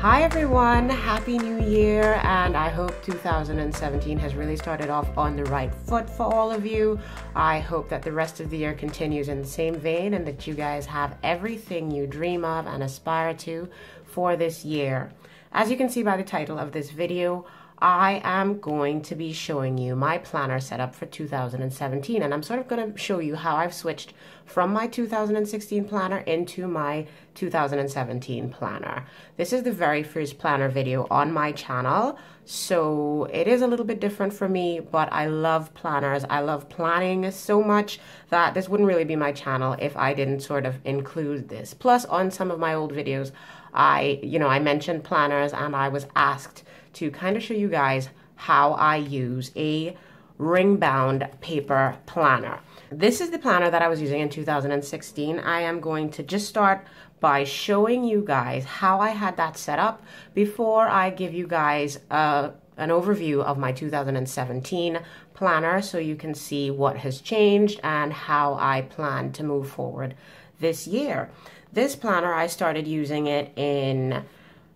Hi everyone, Happy New Year, and I hope 2017 has really started off on the right foot for all of you. I hope that the rest of the year continues in the same vein and that you guys have everything you dream of and aspire to for this year. As you can see by the title of this video, I am going to be showing you my planner setup for 2017, and I'm sort of going to show you how I've switched from my 2016 planner into my 2017 planner. This is the very first planner video on my channel, so it is a little bit different for me, but I love planners. I love planning so much that this wouldn't really be my channel if I didn't sort of include this. Plus, on some of my old videos, I mentioned planners, and I was asked to kind of show you guys how I use a ring-bound paper planner. This is the planner that I was using in 2016. I am going to just start by showing you guys how I had that set up before I give you guys an overview of my 2017 planner, so you can see what has changed and how I plan to move forward this year. This planner, I started using it in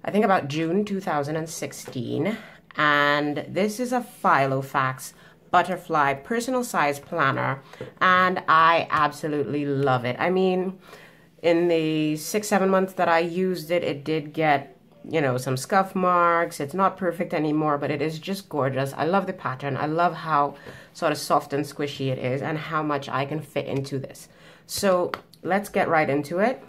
I think about June 2016, and this is a Filofax butterfly personal size planner, and I absolutely love it. I mean, in the 6-7 months that I used it, it did get, some scuff marks. It's not perfect anymore, but it is just gorgeous. I love the pattern. I love how sort of soft and squishy it is and how much I can fit into this. So let's get right into it.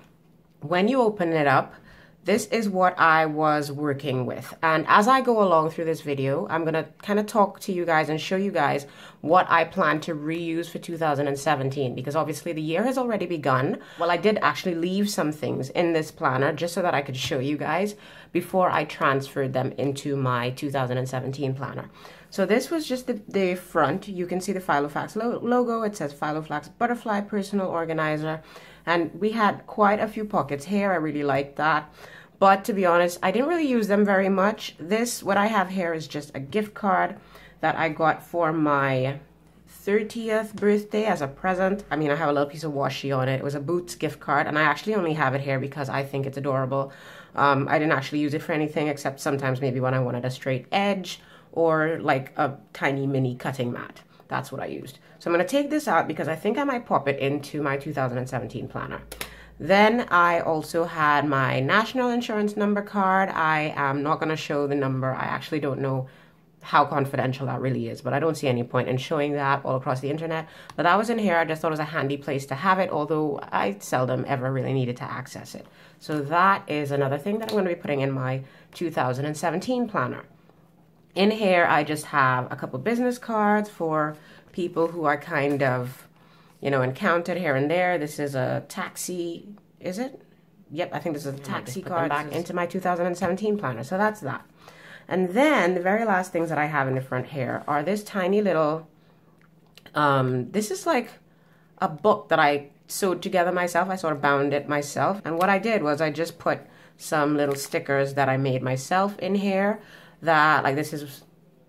When you open it up, this is what I was working with. And as I go along through this video, I'm going to kind of talk to you guys and show you guys what I plan to reuse for 2017, because obviously the year has already begun. Well, I did actually leave some things in this planner just so that I could show you guys before I transferred them into my 2017 planner. So this was just the front. You can see the Filofax logo. It says Filofax Butterfly Personal Organizer. And we had quite a few pockets here. I really liked that. But to be honest, I didn't really use them very much. What I have here is just a gift card that I got for my 30th birthday as a present. I mean, I have a little piece of washi on it. It was a Boots gift card, and I actually only have it here because I think it's adorable. I didn't actually use it for anything except sometimes maybe when I wanted a straight edge or like a tiny mini cutting mat. That's what I used. So I'm going to take this out because I think I might pop it into my 2017 planner. Then I also had my national insurance number card. I am not going to show the number. I actually don't know how confidential that really is, but I don't see any point in showing that all across the internet. But that was in here. I just thought it was a handy place to have it, although I seldom ever really needed to access it. So that is another thing that I'm going to be putting in my 2017 planner. In here, I just have a couple business cards for people who are kind of, encountered here and there. This is a taxi, is it? Yep, I think this is a taxi card back into my 2017 planner. So that's that. And then the very last things that I have in the front here are this tiny little, this is like a book that I sewed together myself. I sort of bound it myself. And what I did was I just put some little stickers that I made myself in here. This is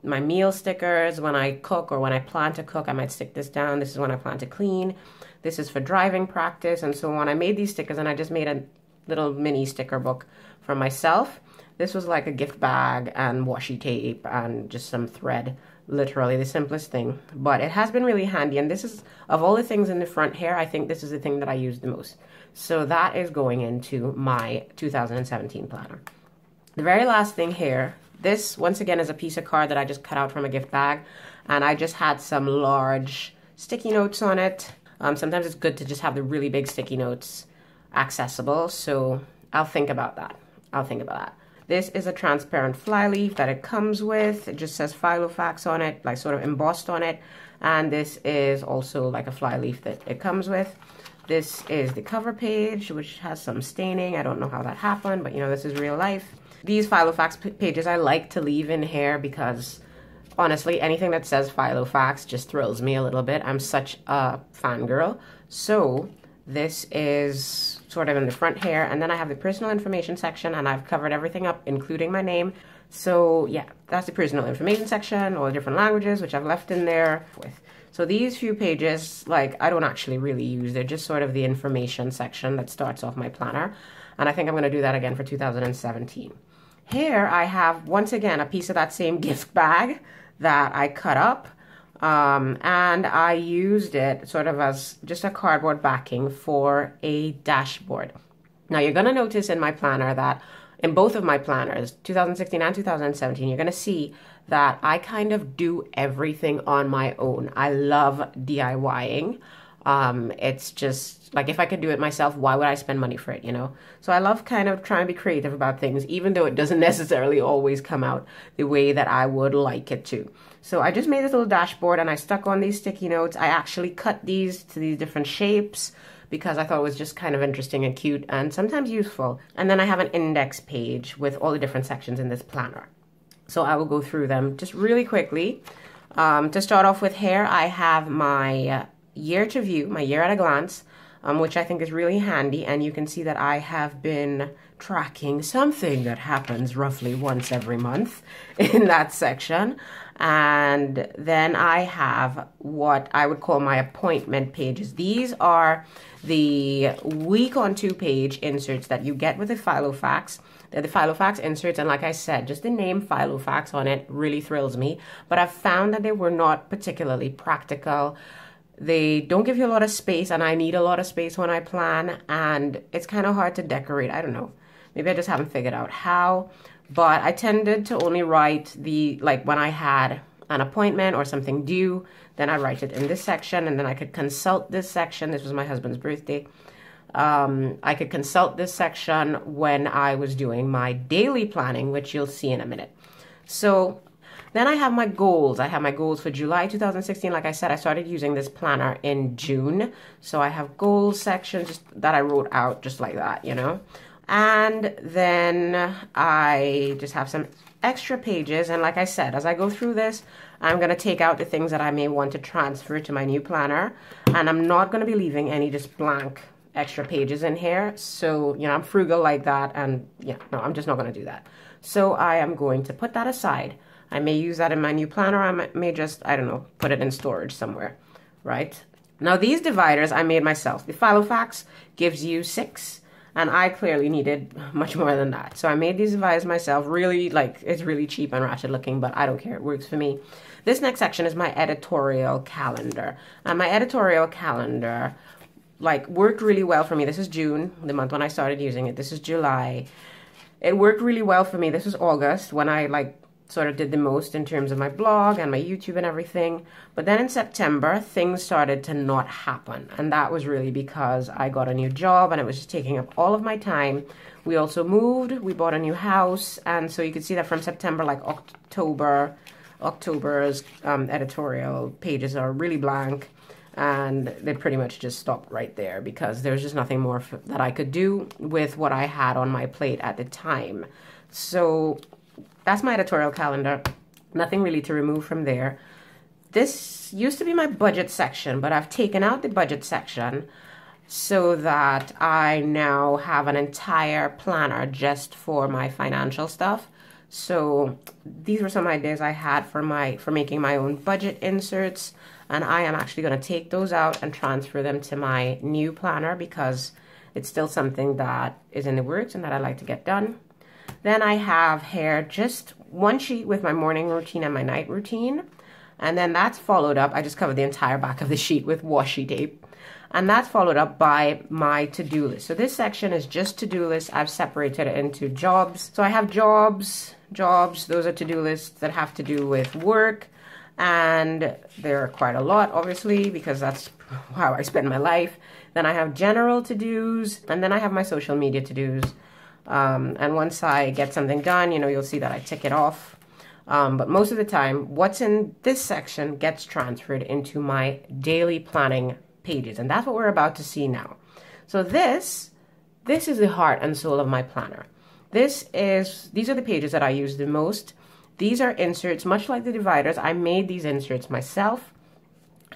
my meal stickers. When I cook or when I plan to cook, I might stick this down. This is when I plan to clean. This is for driving practice and so on. I made these stickers, and I just made a little mini sticker book for myself. This was like a gift bag and washi tape and just some thread. Literally the simplest thing, but it has been really handy. And this is, of all the things in the front here, I think this is the thing that I use the most. So that is going into my 2017 planner. The very last thing here, this, once again, is a piece of card that I just cut out from a gift bag, and I just had some large sticky notes on it. Sometimes it's good to just have the really big sticky notes accessible, so I'll think about that. This is a transparent fly leaf that it comes with. It just says Filofax on it, like sort of embossed on it, and this is also like a fly leaf that it comes with. This is the cover page, which has some staining. I don't know how that happened, but this is real life. These Filofax pages I like to leave in here because, honestly, anything that says Filofax just thrills me a little bit. I'm such a fangirl. So this is sort of in the front here, and then I have the personal information section, and I've covered everything up, including my name. So yeah, that's the personal information section, all the different languages, which I've left in there with. So these few pages, I don't actually really use. They're just sort of the information section that starts off my planner. And I think I'm going to do that again for 2017. Here I have, once again, a piece of that same gift bag that I cut up. And I used it sort of as just a cardboard backing for a dashboard. Now you're going to notice in my planner that in both of my planners, 2016 and 2017, you're going to see that I kind of do everything on my own. I love DIYing. It's just like, if I could do it myself, why would I spend money for it, you know? So I love kind of trying to be creative about things, even though it doesn't necessarily always come out the way that I would like it to. So I just made this little dashboard and I stuck on these sticky notes. I actually cut these to these different shapes because I thought it was just kind of interesting and cute and sometimes useful. And then I have an index page with all the different sections in this planner. So I will go through them just really quickly. To start off with here, I have my year to view, my year at a glance, which I think is really handy. And you can see that I have been tracking something that happens roughly once every month in that section. And then I have what I would call my appointment pages. These are the week on 2 page inserts that you get with the Filofax. They're the Filofax inserts, and like I said, just the name Filofax on it really thrills me. But I've found that they were not particularly practical. They don't give you a lot of space, and I need a lot of space when I plan, and it's kind of hard to decorate. I don't know. Maybe I just haven't figured out how. But I tended to only write like when I had an appointment or something due, then I write it in this section, and then I could consult this section. This was my husband's birthday. I could consult this section when I was doing my daily planning, which you'll see in a minute. So then I have my goals. I have my goals for July 2016. Like I said, I started using this planner in June. So I have goals sections that I wrote out just like that, you know. And then I just have some extra pages. And like I said, as I go through this, I'm going to take out the things that I may want to transfer to my new planner. And I'm not going to be leaving any just blank extra pages in here. So, you know, I'm frugal like that. And yeah, no, I'm just not going to do that. So I am going to put that aside. I may use that in my new planner. I may just, I don't know, put it in storage somewhere, right? Now, these dividers I made myself. The Filofax gives you 6. And I clearly needed much more than that. So I made these dividers myself. Really, like, it's really cheap and ratchet looking, but I don't care. It works for me. This next section is my editorial calendar. And my editorial calendar, like, worked really well for me. This is June, the month when I started using it. This is July. It worked really well for me. This was August when I, like, sort of did the most in terms of my blog and my YouTube and everything. But then in September, things started to not happen. And that was really because I got a new job and it was just taking up all of my time. We also moved, we bought a new house. And so you can see that from September, like October's editorial pages are really blank. And they pretty much just stopped right there because there was just nothing more that I could do with what I had on my plate at the time. So that's my editorial calendar. Nothing really to remove from there. This used to be my budget section, but I've taken out the budget section so that I now have an entire planner just for my financial stuff. So these were some ideas I had for making my own budget inserts, and I am actually going to take those out and transfer them to my new planner because it's still something that is in the works and that I like to get done. Then I have here just one sheet with my morning routine and my night routine. And then that's followed up. I just covered the entire back of the sheet with washi tape. And that's followed up by my to-do list. So this section is just to-do lists. I've separated it into jobs. So I have jobs. Those are to-do lists that have to do with work. And there are quite a lot, obviously, because that's how I spend my life. Then I have general to-dos. And then I have my social media to-dos. And once I get something done, you know, you'll see that I tick it off. But most of the time, what's in this section gets transferred into my daily planning pages. And that's what we're about to see now. So this is the heart and soul of my planner. These are the pages that I use the most. These are inserts, much like the dividers. I made these inserts myself.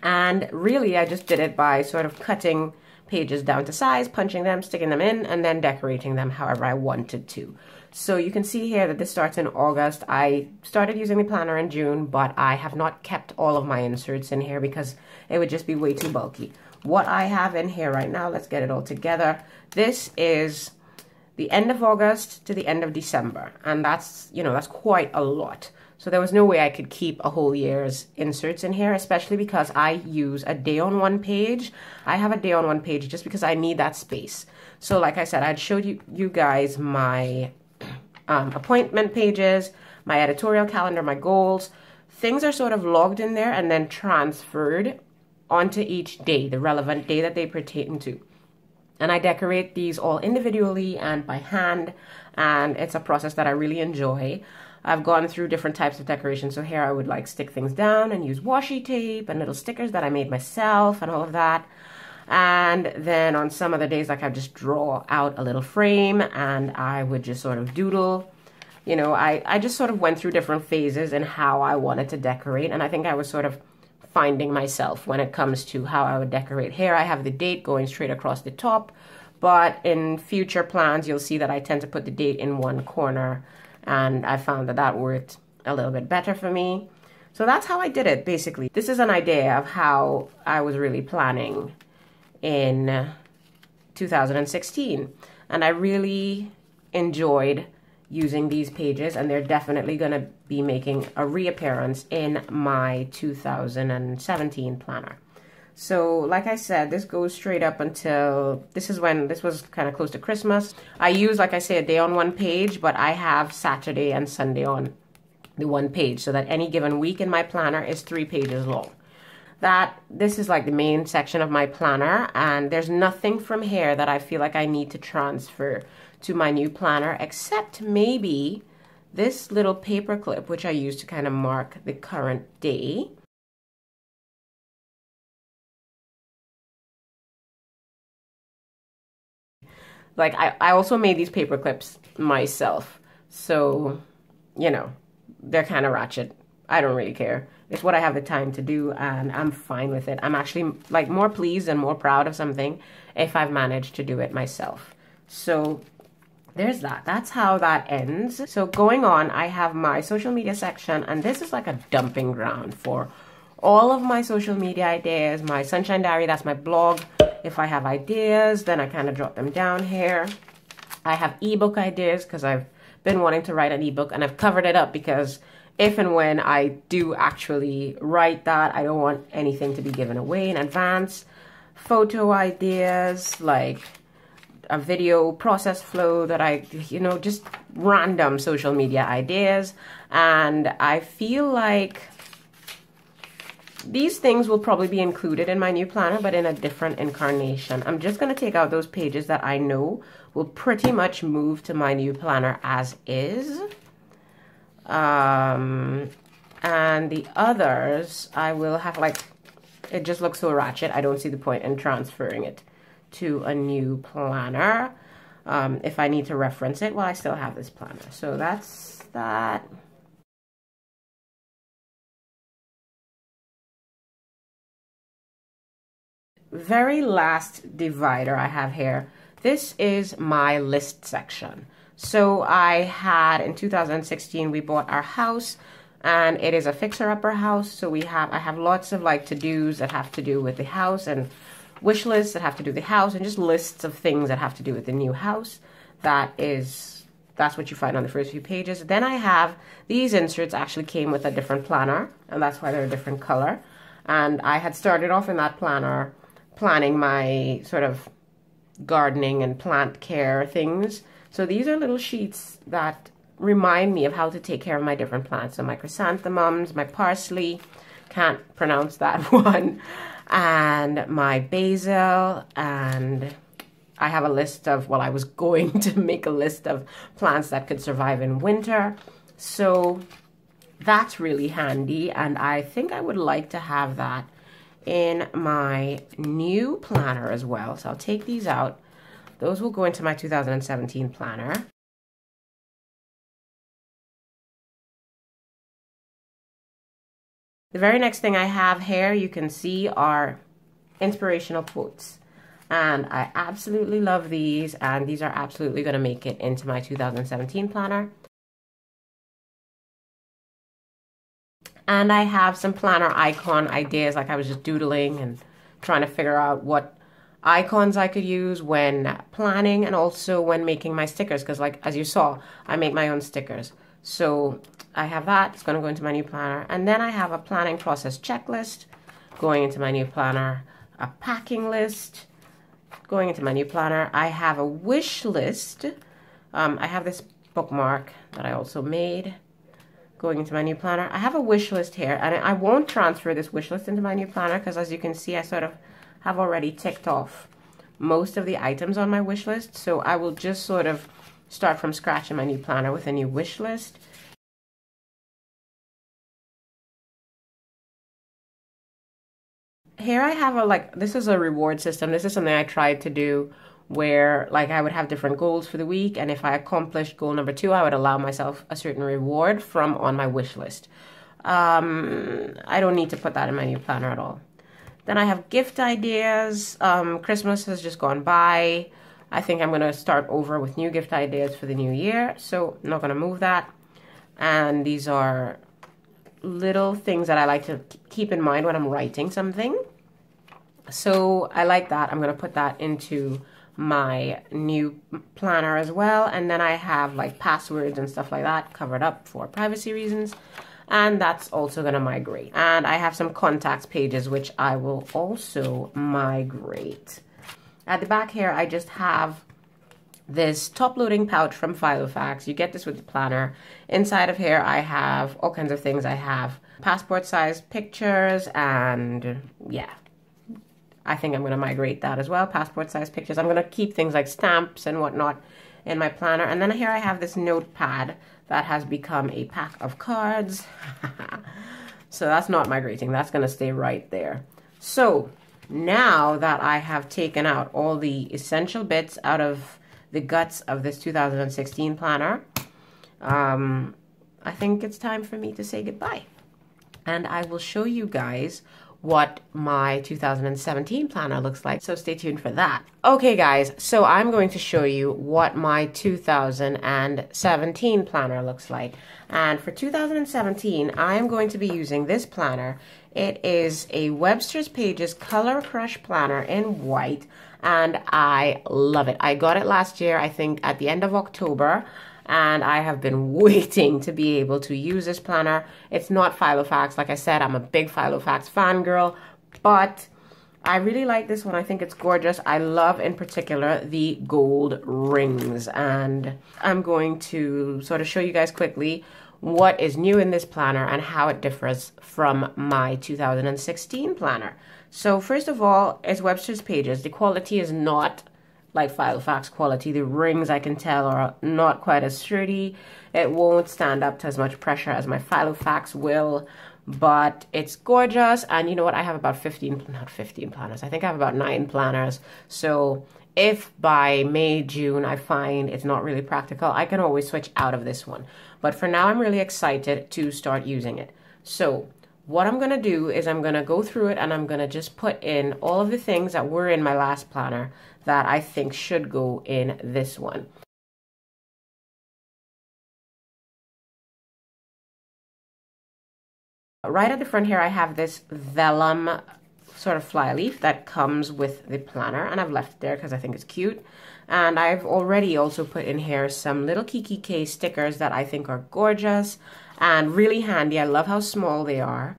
And really, I just did it by sort of cutting pages down to size, punching them, sticking them in, and then decorating them however I wanted to. So you can see here that this starts in August. I started using the planner in June, but I have not kept all of my inserts in here because it would just be way too bulky. What I have in here right now, let's get it all together. This is the end of August to the end of December. And that's, you know, that's quite a lot. So there was no way I could keep a whole year's inserts in here, especially because I use a day on one page. I have a day on one page just because I need that space. So like I said, I'd showed you guys my appointment pages, my editorial calendar, my goals. Things are sort of logged in there and then transferred onto each day, the relevant day that they pertain to. And I decorate these all individually and by hand, and it's a process that I really enjoy. I've gone through different types of decoration. So here I would like stick things down and use washi tape and little stickers that I made myself and all of that. And then on some other days, like I just draw out a little frame and I would just sort of doodle. You know, I just sort of went through different phases in how I wanted to decorate. And I think I was sort of finding myself when it comes to how I would decorate. Here I have the date going straight across the top. But in future plans, you'll see that I tend to put the date in one corner. And I found that that worked a little bit better for me. So that's how I did it, basically. This is an idea of how I was really planning in 2016. And I really enjoyed using these pages, and they're definitely going to be making a reappearance in my 2017 planner. So like I said, this goes straight up until, this was kind of close to Christmas. I use, like I say, a day on one page, but I have Saturday and Sunday on the one page so that any given week in my planner is 3 pages long. This is like the main section of my planner, and there's nothing from here that I feel like I need to transfer to my new planner, except maybe this little paper clip, which I use to kind of mark the current day. Like, I also made these paper clips myself. So, you know, they're kind of ratchet. I don't really care. It's what I have the time to do, and I'm fine with it. I'm actually, like, more pleased and more proud of something if I've managed to do it myself. So, there's that. That's how that ends. So, going on, I have my social media section, and this is like a dumping ground for all of my social media ideas. My Sunshine Diary, that's my blog. If I have ideas, then I kind of jot them down here. I have ebook ideas because I've been wanting to write an ebook, and I've covered it up because if and when I do actually write that, I don't want anything to be given away in advance. Photo ideas, like a video process flow that I, you know, just random social media ideas. And I feel like these things will probably be included in my new planner, but in a different incarnation. I'm just going to take out those pages that I know will pretty much move to my new planner as is. And the others, I will have, like, it just looks so ratchet. I don't see the point in transferring it to a new planner. If I need to reference it, well, I still have this planner. So that's that. Very last divider I have here. This is my list section. So I had, in 2016, we bought our house, and it is a fixer-upper house. So I have lots of like to-dos that have to do with the house, and wish lists that have to do with the house, and just lists of things that have to do with the new house. That's what you find on the first few pages. Then I have these inserts actually came with a different planner, and that's why they're a different color. And I had started off in that planner planning my sort of gardening and plant care things. So these are little sheets that remind me of how to take care of my different plants. So my chrysanthemums, my parsley, can't pronounce that one, and my basil, and I have a list of, well, I was going to make a list of plants that could survive in winter. So that's really handy, and I think I would like to have that in my new planner as well. So I'll take these out. Those will go into my 2017 planner. The very next thing I have here, you can see, are inspirational quotes. And I absolutely love these, and these are absolutely going to make it into my 2017 planner. And I have some planner icon ideas, like I was just doodling and trying to figure out what icons I could use when planning and also when making my stickers, because like as you saw, I make my own stickers. So I have that. It's going to go into my new planner. And then I have a planning process checklist going into my new planner, a packing list going into my new planner. I have a wish list. I have this bookmark that I also made going into my new planner. I have a wish list here, and I won't transfer this wish list into my new planner because, as you can see, I sort of have already ticked off most of the items on my wish list. So I will just sort of start from scratch in my new planner with a new wish list. Here I have this is a reward system. This is something I tried to do where like I would have different goals for the week, and if I accomplished goal number 2, I would allow myself a certain reward from on my wish list. I don't need to put that in my new planner at all. Then I have gift ideas. Christmas has just gone by. I think I'm going to start over with new gift ideas for the new year, so I'm not going to move that. And these are little things that I like to keep in mind when I'm writing something. So I like that. I'm going to put that into my new planner as well. And then I have like passwords and stuff like that covered up for privacy reasons. And that's also going to migrate. And I have some contacts pages, which I will also migrate. At the back here, I just have this top-loading pouch from Filofax. You get this with the planner. Inside of here, I have all kinds of things. I have passport-sized pictures, and yeah, I think I'm going to migrate that as well, passport-sized pictures. I'm going to keep things like stamps and whatnot in my planner. And then here I have this notepad that has become a pack of cards. So that's not migrating. That's going to stay right there. So now that I have taken out all the essential bits out of the guts of this 2016 planner, I think it's time for me to say goodbye. And I will show you guys what my 2017 planner looks like, so stay tuned for that. Okay guys, so I'm going to show you what my 2017 planner looks like. And for 2017, I am going to be using this planner. It is a Webster's Pages Color Crush planner in white, and I love it. I got it last year, I think at the end of October, and I have been waiting to be able to use this planner. It's not Filofax. Like I said, I'm a big Filofax fangirl, but I really like this one. I think it's gorgeous. I love, in particular, the gold rings, and I'm going to sort of show you guys quickly what is new in this planner and how it differs from my 2016 planner. So first of all, it's Webster's Pages. The quality is not like Filofax quality. The rings, I can tell, are not quite as sturdy. It won't stand up to as much pressure as my Filofax will, but it's gorgeous. And you know what? I have about not 15 planners. I think I have about 9 planners. So if by May, June, I find it's not really practical, I can always switch out of this one. But for now, I'm really excited to start using it. So what I'm going to do is I'm going to go through it, and I'm going to just put in all of the things that were in my last planner that I think should go in this one. Right at the front here, I have this vellum sort of fly leaf that comes with the planner, and I've left it there because I think it's cute. And I've already also put in here some little Kiki K stickers that I think are gorgeous and really handy. I love how small they are.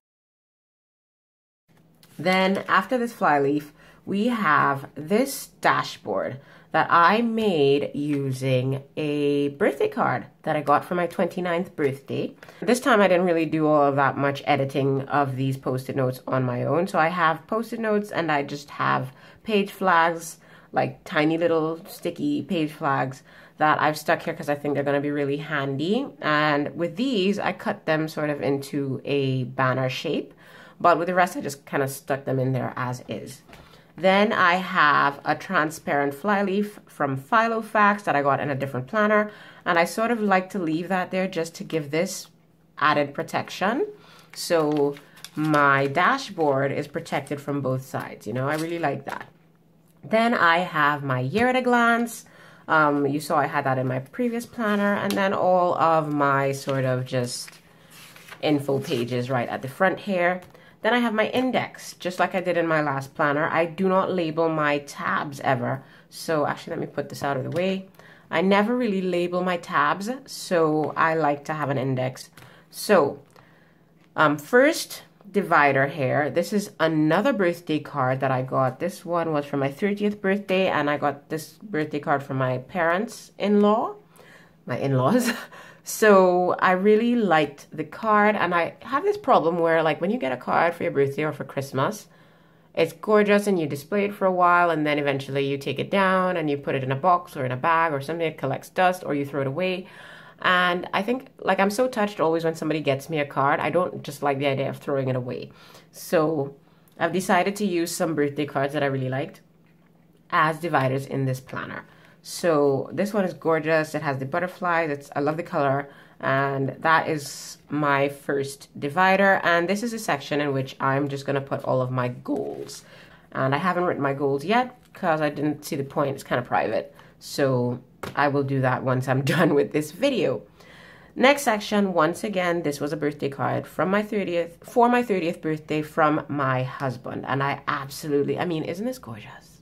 Then after this fly leaf, we have this dashboard that I made using a birthday card that I got for my 29th birthday. This time I didn't really do all of that much editing of these post-it notes on my own. So I have post-it notes, and I just have page flags, like tiny little sticky page flags that I've stuck here because I think they're going to be really handy. And with these, I cut them sort of into a banner shape, but with the rest, I just kind of stuck them in there as is. Then I have a transparent fly leaf from Filofax that I got in a different planner, and I sort of like to leave that there just to give this added protection. So my dashboard is protected from both sides, you know, I really like that. Then I have my year at a glance. You saw I had that in my previous planner, and then all of my sort of just info pages right at the front here. Then I have my index, just like I did in my last planner. I do not label my tabs ever. So actually, let me put this out of the way. I never really label my tabs, so I like to have an index. So first divider here, this is another birthday card that I got. This one was for my 30th birthday, and I got this birthday card from my parents-in-law, my in-laws. So I really liked the card, and I have this problem where, like, when you get a card for your birthday or for Christmas, it's gorgeous and you display it for a while, and then eventually you take it down and you put it in a box or in a bag or something, it collects dust, or you throw it away. And I think, like, I'm so touched always when somebody gets me a card. I don't just like the idea of throwing it away. So I've decided to use some birthday cards that I really liked as dividers in this planner. So this one is gorgeous. It has the butterflies. I love the color. And that is my first divider. And this is a section in which I'm just going to put all of my goals. And I haven't written my goals yet because I didn't see the point. It's kind of private. So I will do that once I'm done with this video. Next section, once again, this was a birthday card from my 30th birthday from my husband. And I mean, isn't this gorgeous?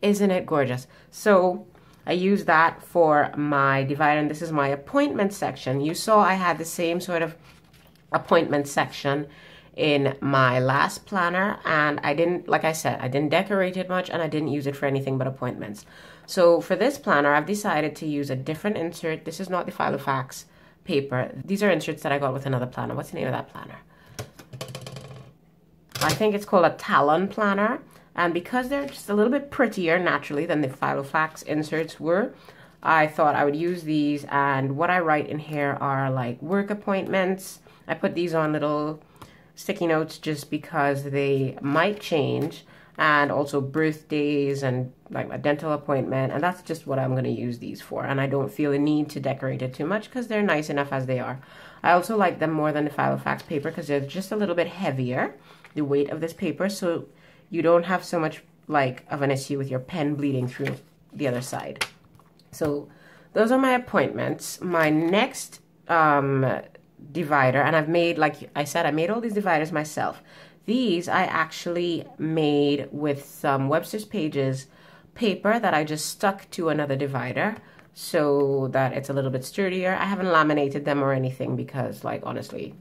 Isn't it gorgeous? So I use that for my divider, and this is my appointment section. You saw I had the same sort of appointment section in my last planner, and I didn't, like I said, I didn't decorate it much, and I didn't use it for anything but appointments. So for this planner, I've decided to use a different insert. This is not the Filofax paper. These are inserts that I got with another planner. What's the name of that planner? I think it's called a Talon planner. And because they're just a little bit prettier naturally than the Filofax inserts were, I thought I would use these. And what I write in here are like work appointments. I put these on little sticky notes just because they might change. And also birthdays and like a dental appointment. And that's just what I'm going to use these for. And I don't feel the need to decorate it too much because they're nice enough as they are. I also like them more than the Filofax paper because they're just a little bit heavier, the weight of this paper. So you don't have so much like of an issue with your pen bleeding through the other side. So those are my appointments. My next divider, and I've made, like I said, I made all these dividers myself. These I actually made with some Webster's Pages paper that I just stuck to another divider so that it's a little bit sturdier. I haven't laminated them or anything because, like, honestly,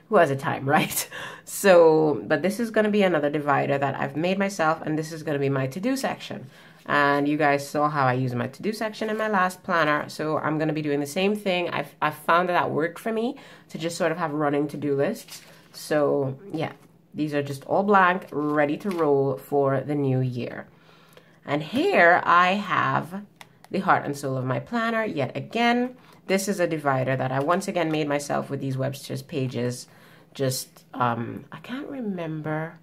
who has the time, right? So, but this is going to be another divider that I've made myself, and this is going to be my to-do section. And you guys saw how I use my to-do section in my last planner, so I'm going to be doing the same thing. I've found that worked for me to just sort of have running to-do lists. So, yeah, these are just all blank, ready to roll for the new year. And here I have the heart and soul of my planner yet again. This is a divider that I once again made myself with these Webster's Pages. Just, I can't remember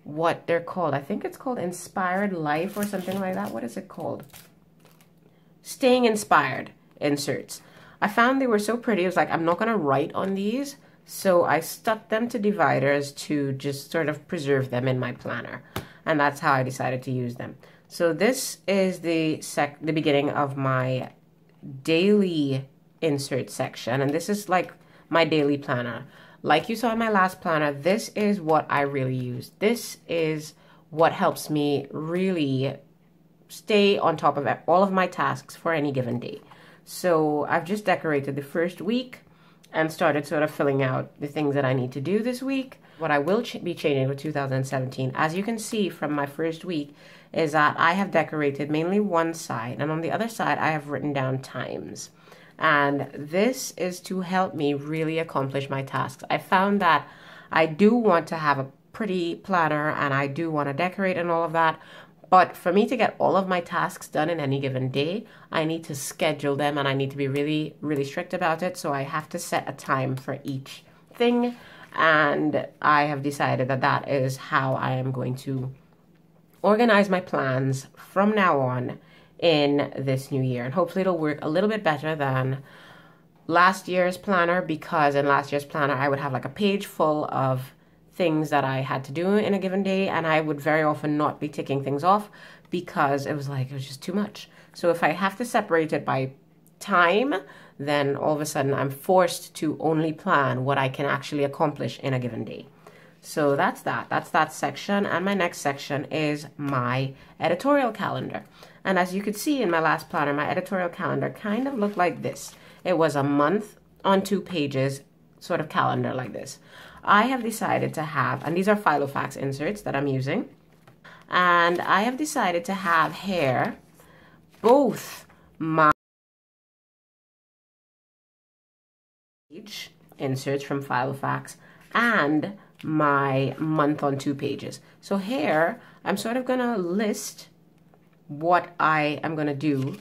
what they're called. I think it's called Inspired Life or something like that. What is it called? Staying Inspired inserts. I found they were so pretty. I was like, I'm not going to write on these. So I stuck them to dividers to just sort of preserve them in my planner. And that's how I decided to use them. So this is the beginning of my daily insert section. And this is like my daily planner. Like you saw in my last planner, this is what I really use. This is what helps me really stay on top of all of my tasks for any given day. So I've just decorated the first week and started sort of filling out the things that I need to do this week. What I will be changing with 2017, as you can see from my first week, is that I have decorated mainly one side, and on the other side I have written down times. And this is to help me really accomplish my tasks. I found that I do want to have a pretty planner and I do want to decorate and all of that. But for me to get all of my tasks done in any given day, I need to schedule them and I need to be really, really strict about it. So I have to set a time for each thing. And I have decided that that is how I am going to organize my plans from now on in this new year. And hopefully it'll work a little bit better than last year's planner, because in last year's planner I would have like a page full of things that I had to do in a given day, and I would very often not be ticking things off because it was just too much. So if I have to separate it by time, then all of a sudden I'm forced to only plan what I can actually accomplish in a given day. So that's that section. And my next section is my editorial calendar. And as you could see in my last planner, my editorial calendar kind of looked like this. It was a month on 2 pages sort of calendar like this. I have decided to have, and these are Filofax inserts that I'm using, and I have decided to have here both my page inserts from Filofax and my month on 2 pages. So here I'm sort of going to list what I am going to do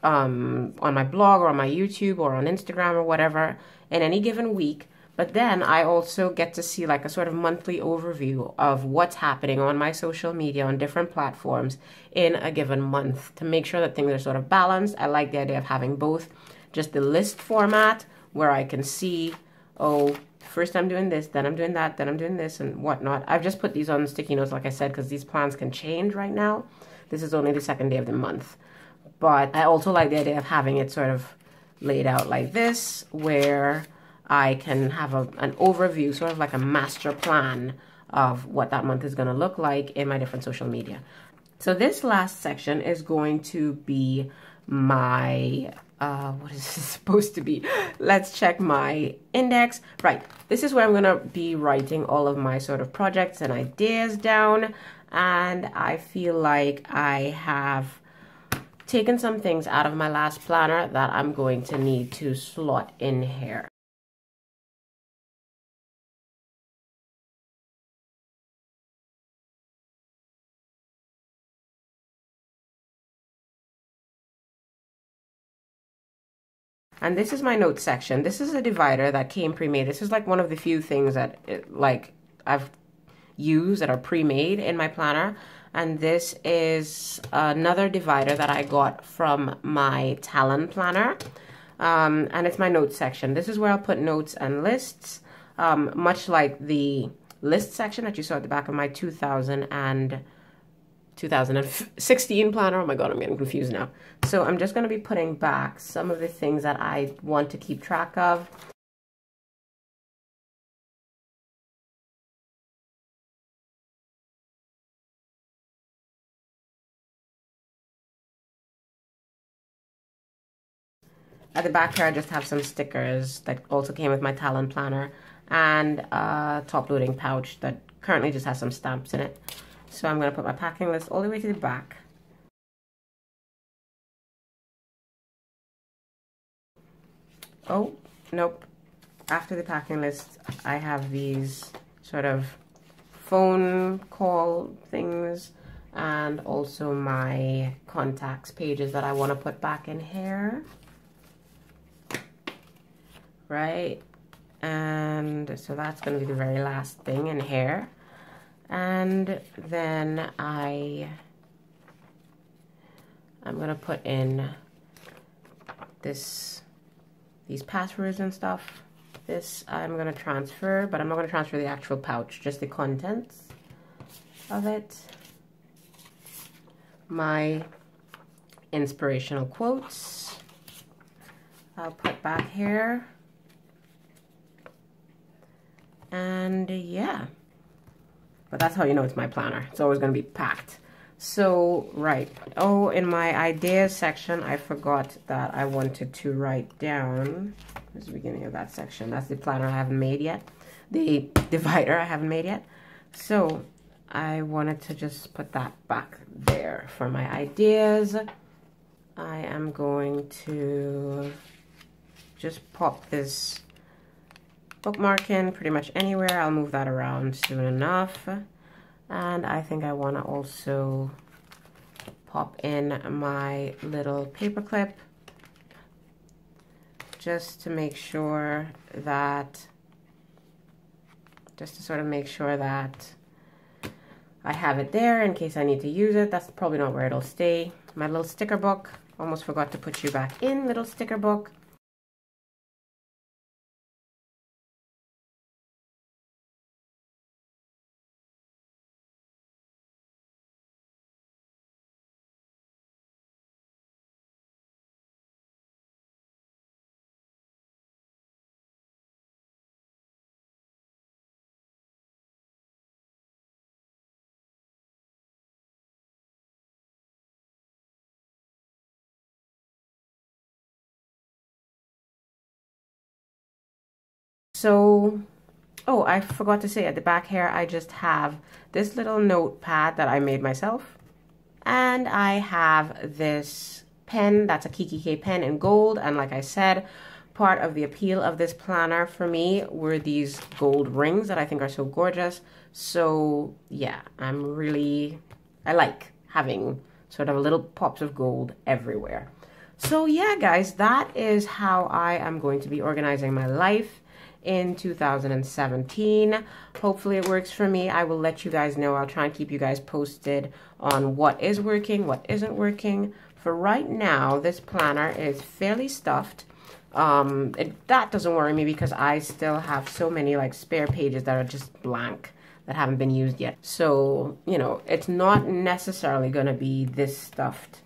on my blog or on my YouTube or on Instagram or whatever in any given week. But then I also get to see like a sort of monthly overview of what's happening on my social media on different platforms in a given month to make sure that things are sort of balanced. I like the idea of having both just the list format where I can see, oh, first I'm doing this, then I'm doing that, then I'm doing this and whatnot. I've just put these on sticky notes, like I said, because these plans can change right now. This is only the second day of the month. But I also like the idea of having it sort of laid out like this, where I can have an overview, sort of like a master plan of what that month is going to look like in my different social media. So this last section is going to be my, what is this supposed to be? Let's check my index. Right, this is where I'm going to be writing all of my sort of projects and ideas down. And I feel like I have taken some things out of my last planner that I'm going to need to slot in here. And this is my notes section. This is a divider that came pre-made. This is like one of the few things that I've used that are pre-made in my planner. And this is another divider that I got from my Talon planner. And it's my notes section. This is where I'll put notes and lists, much like the list section that you saw at the back of my 2016 planner. Oh my God, I'm getting confused now. So I'm just going to be putting back some of the things that I want to keep track of. At the back here, I just have some stickers that also came with my Talon planner and a top-loading pouch that currently just has some stamps in it. So I'm going to put my packing list all the way to the back. Oh, nope. After the packing list, I have these sort of phone call things and also my contacts pages that I want to put back in here. Right? And so that's going to be the very last thing in here. And then I'm going to put in these passwords and stuff. This I'm going to transfer, but I'm not going to transfer the actual pouch, just the contents of it. My inspirational quotes I'll put back here. And yeah, but that's how you know it's my planner. It's always going to be packed. So, right. Oh, in my ideas section, I forgot that I wanted to write down. This is the beginning of that section. That's the planner I haven't made yet. The divider I haven't made yet. So, I wanted to just put that back there for my ideas. I am going to just pop this bookmark in pretty much anywhere. I'll move that around soon enough. And I think I want to also pop in my little paper clip just to make sure that, just to sort of make sure that I have it there in case I need to use it. That's probably not where it'll stay. My little sticker book. Almost forgot to put you back in, little sticker book. So, oh, I forgot to say at the back here, I just have this little notepad that I made myself. And I have this pen, that's a Kikki pen in gold. And like I said, part of the appeal of this planner for me were these gold rings that I think are so gorgeous. So yeah, I like having sort of little pops of gold everywhere. So yeah, guys, that is how I am going to be organizing my life in 2017. Hopefully it works for me. I will let you guys know. I'll try and keep you guys posted on what is working, what isn't working. For right now, this planner is fairly stuffed. That doesn't worry me because I still have so many like spare pages that are just blank that haven't been used yet. So, you know, it's not necessarily going to be this stuffed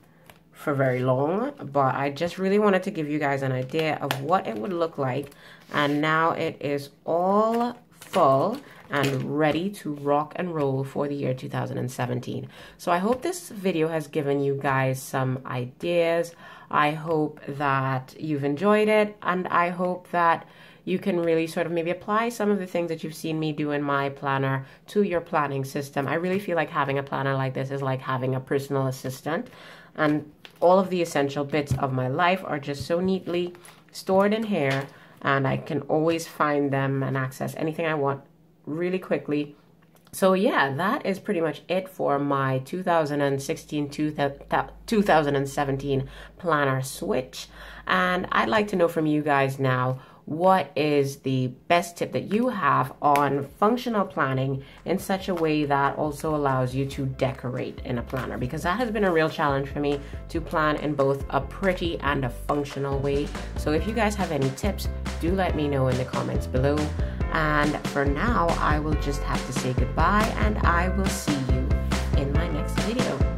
for very long, but I just really wanted to give you guys an idea of what it would look like. And now it is all full and ready to rock and roll for the year 2017. So I hope this video has given you guys some ideas. I hope that you've enjoyed it, and I hope that you can really sort of maybe apply some of the things that you've seen me do in my planner to your planning system. I really feel like having a planner like this is like having a personal assistant, and all of the essential bits of my life are just so neatly stored in here, and I can always find them and access anything I want really quickly. So yeah, that is pretty much it for my 2016-2017 planner switch. And I'd like to know from you guys now, what is the best tip that you have on functional planning in such a way that also allows you to decorate in a planner? Because that has been a real challenge for me, to plan in both a pretty and a functional way. So if you guys have any tips, do let me know in the comments below. And for now, I will just have to say goodbye, and I will see you in my next video.